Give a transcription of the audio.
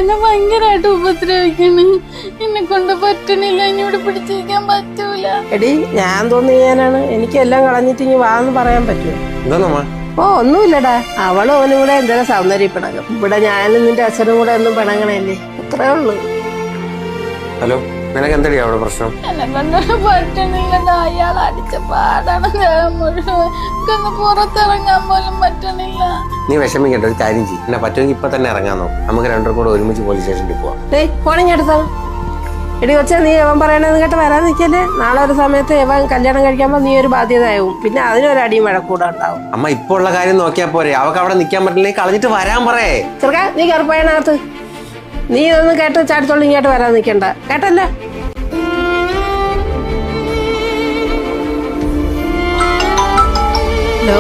എന്നെ ഭയങ്കരമായിട്ട് ഉപദ്രവിക്കണ്. എന്നെ കൊണ്ട് പറ്റണില്ല, ഇനി ഇവിടെ പിടിച്ചിരിക്കാൻ പറ്റൂല. എടി ഞാൻ തോന്നിയാനാണ്, എനിക്കെല്ലാം കളഞ്ഞിട്ട് ഇനി വാന്ന് പറയാൻ പറ്റുമോ? ഓ ഒന്നുമില്ലടാ, അവളും അവനും കൂടെ എന്തെങ്കിലും സൗന്ദര്യ പിണങ്ങും. ഇവിടെ ഞാനും നിന്റെ അച്ഛനും കൂടെ ഒന്നും പിണങ്ങണല്ലേ, അത്രേ ഉള്ളു. ഹലോ, നിനക്ക് എന്തടി അവിടെ പ്രശ്നം? എന്നെ കൊണ്ടൊന്നും പറ്റണില്ലടാ, അയാൾ അടിച്ച പാടാണ് ദേഹം മുഴുവൻ. എനിക്കൊന്ന് പുറത്തിറങ്ങാൻ പോലും പറ്റണില്ല. നീ വിഷമിക്കേണ്ട, ഒരു കാര്യം ചെയ്യും. എന്നെ പറ്റുമെങ്കിൽ ഇപ്പൊ തന്നെ ഇറങ്ങാന്നോ, നമുക്ക് രണ്ടും കൂടെ ഒരുമിച്ച് പോലീസ് സ്റ്റേഷനിൽ പോവാം. ഫോണിങ് എടുത്താണ്. എടി കൊച്ചാ, നീ എവൻ പറയണെന്ന് കേട്ട് വരാൻ നിൽക്കല്ലേ. നാളെ ഒരു സമയത്ത് എവൻ കല്യാണം കഴിക്കുമ്പോൾ നീ ഒരു ബാധ്യതയാവും, പിന്നെ അതിനൊരടിയും വഴക്കൂടെ ഉണ്ടാവും. അമ്മ ഇപ്പൊ ഉള്ള കാര്യം നോക്കിയാ പോരെ, അവക്ക് അവിടെ നിൽക്കാൻ പറ്റില്ലെങ്കിൽ കളഞ്ഞിട്ട് വരാൻ പറയേ. ചെറുക്കാ, നീ കയറിപ്പോയതിനകത്ത് നീ ഇതൊന്നും കേട്ട് ചാടിത്തോളം ഇങ്ങോട്ട് വരാൻ നിൽക്കണ്ട, കേട്ടല്ലോ. ഹലോ